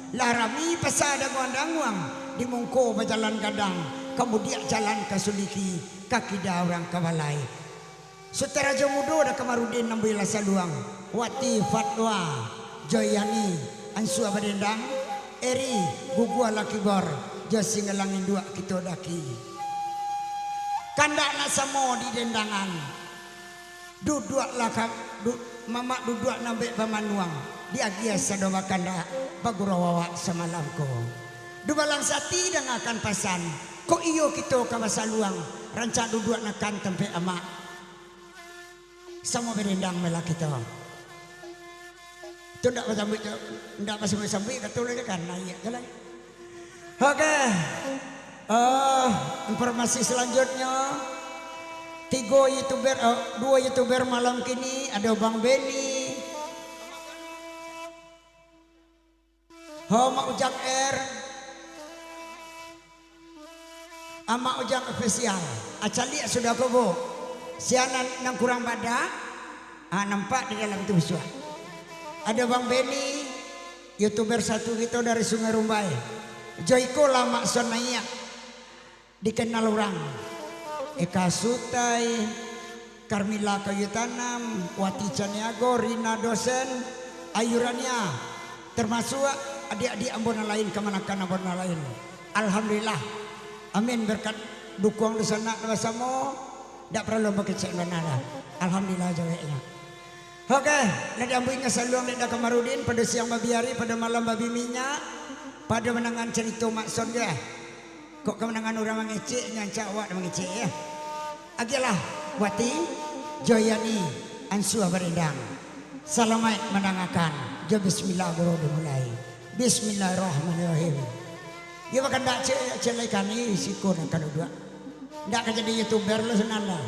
Larami pasada guang di mongko berjalan gadang, kemudian jalan ke suliki kaki dah orang kabalai. Sutera Jomudo da Kamarudin nambila saluang, wati fatwa Joyani ansu abadendang, eri gugua laki bor, jo singalangin dua kita daki. Kandak nak samo di dendangan, duduk lah mama duduk nambek pamanuang, dia biasa doa kandak bagurawawa semalamko. Dubalang sati dan akan pasan, kok iyo kita kawasaluang, rancak duduk nakan tempe amak. Sama berendang mela kita. Itu ndak pasambut, ndak pasambut katulnya kan naik jalan. Oke. Informasi selanjutnya, dua youtuber malam kini ada Bang Benny, Mak Ujang R, Ama Ujang official. Acali sudah kobo. Sianan nang kurang pada, nampak di dalam itu visual. Ada Bang Benny, youtuber satu kita dari Sungai Rumbai. Joyko lama sonaya dikenal orang. Eka Sutai, Carmila Kayu Tanam, Wati Caniago, Rina dosen, ayurannya termasuk adik-adik Ambon lain kemanakan Ambon lain. Alhamdulillah, amin berkat dukung di sana bersama. Tak perlu berkecek nada. Alhamdulillah jawabnya. Oke, nanti ambilnya saluang neda Kamarudin pada siang babi hari, pada malam babi minyak, pada menangan cerita maksud dia. Kok kemenangan orang mengecek, nyancak awak mengecek ya. Agilah, Wati, Joyani, Ansu Abarendang. Selamat menangakan. Ja bismillah guru dimulai. Bismillahirrahmanirrahim. Ya makan tak celekan ini sikun akan dua. Nggak akan jadi youtuber lo senanda.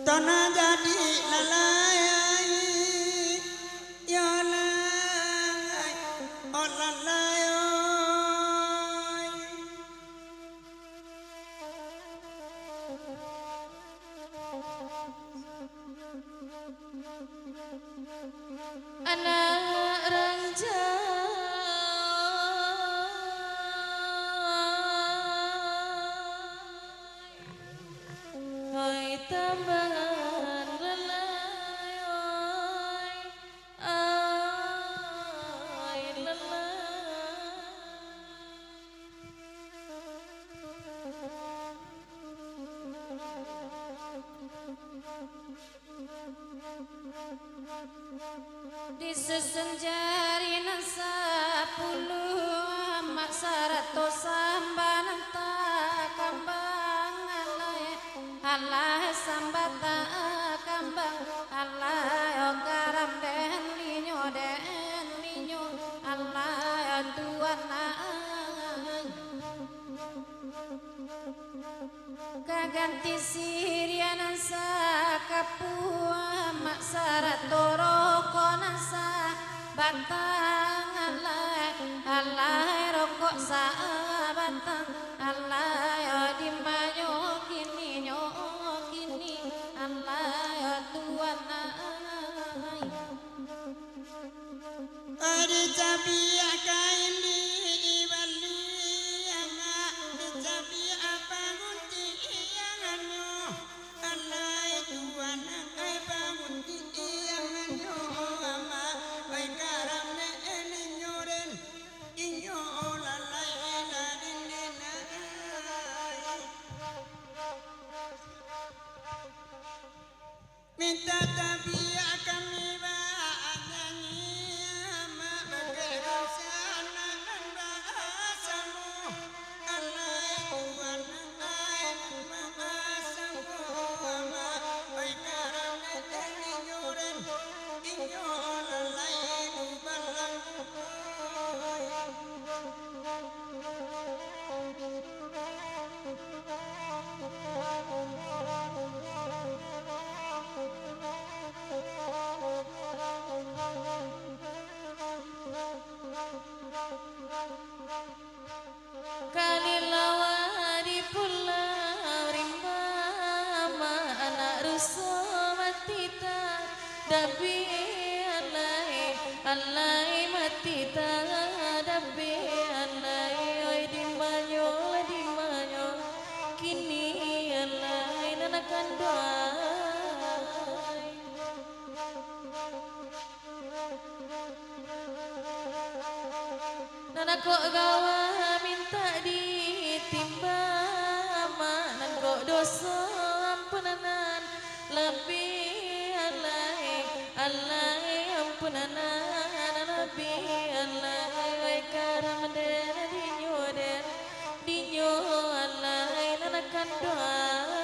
Tanah jadi lalai, ya lalai, oh lalai. Anak raja hai tambangan lelai ai lelai di sesenjari nasa puluh mak sarato sambanan tak kambang Allah sambata kambang Allah garam den linyo Allah tuan kaganti sirianan sa kapua mak saratoro konasa batang Allah rokok sa batang Allah dimbanyo kini Allah tuan Ada cabiak kain di alai mati tadabe alai oi di manyo kini alai nanakan doai nanako gawa minta ditimba manan kok dosa ampunanan lebih alai ampunanan lebih alai karam den dinyo alai nanakan doai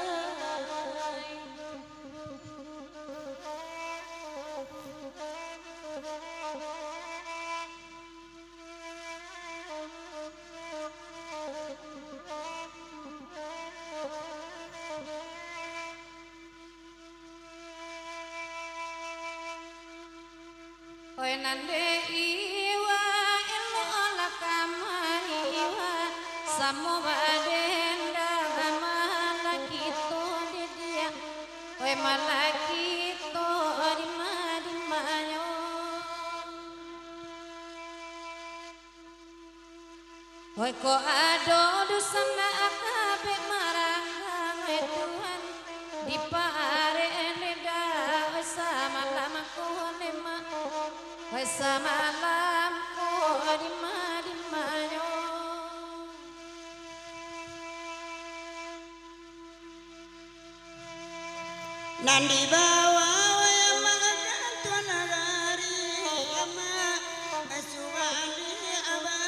Oi nande iwa elola kamaiwa samo badenda malakito dia oi malakito di mayo oi ko ado dusana akabe maranggang Tuhan di pare neda sama lama ko nema samalam ko di mayo Nandi bawa yang menggantuan nagari ama asuwani aba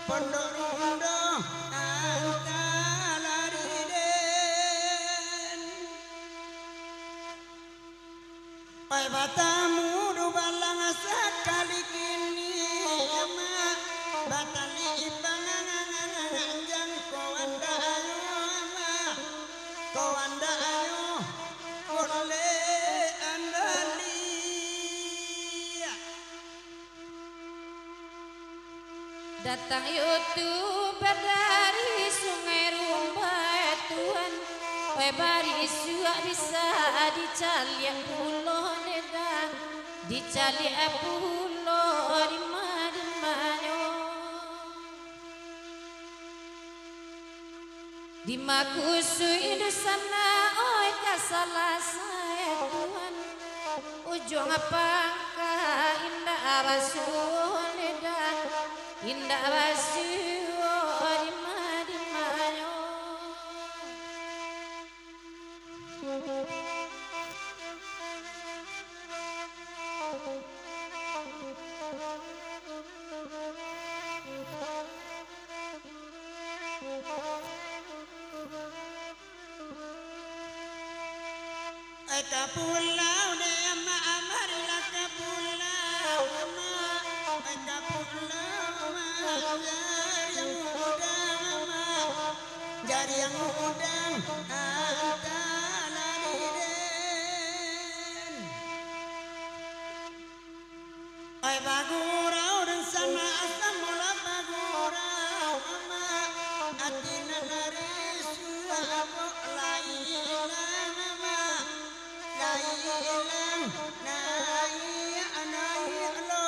pondok rundo angkalari den pai batamu do balang sekali kini ama batali ibangangan kowanda ayo boleh anda lihat datang youtuber dari sungai rumah Tuhan bari suak bisa dicali pulau neda dicali pulau di mayo di makusui di sana oi kasalah saya Tuhan ujung apakah indah basuh neda indah basuh di mayo Kapulau de ama amarilah kapulau ama kapulau jari yang udang angkala diden oi bagurau dan sana asam mula bagurau ama atina narisu aku lailang ama lailang nai lo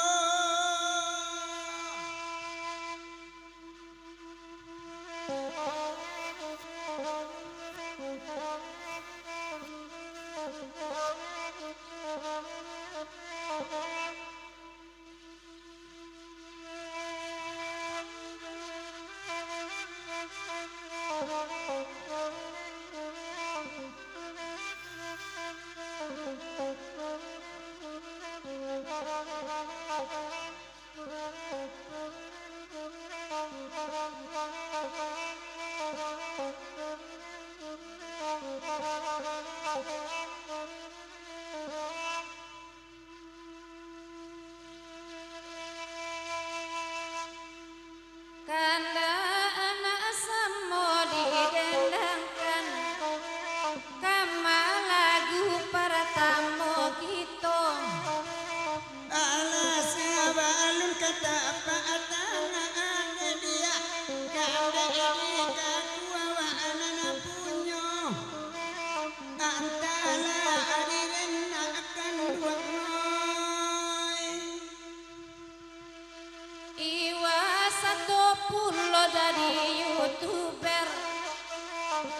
dari youtuber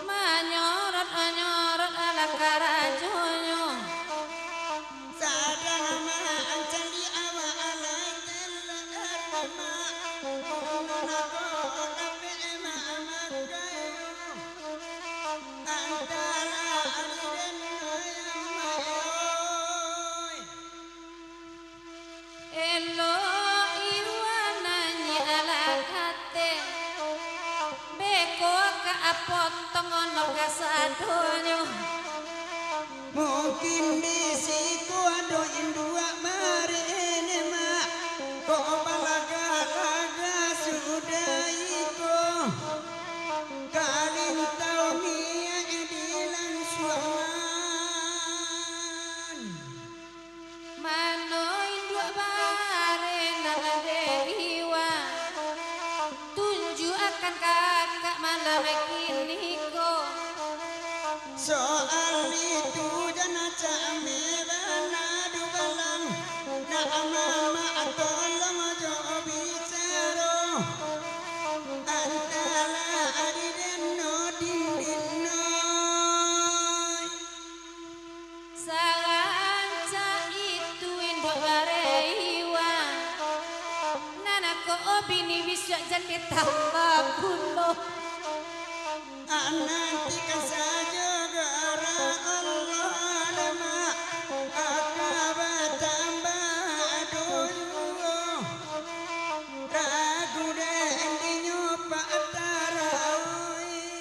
manyorot ala karajonyo sadang ma ancali awa ala telma nona ko dape ma amakayo antara aliden mayoy elo iwananyi ala kate beko ka apotong ono kasadonyo mungkin di situ ada indua marene mak kok balaga sudah iko kalin tau mia edilan suaman mano indua bare naladehiwa tunjuk akan kakak malam kini ko soal itu jana cami bana du balang na mama tolong jo bicara antara adiden no dindin noy saranca itu induk barehiwa nana ko obini bisa jadi tambah kulo nanti saja gara Allah nama akaba tambah dulu ragu dan dinyopa tarawih.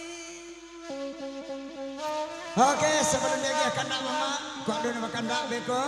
Oke, sebelum dia akan nak mama, kau dulu makan dak beko.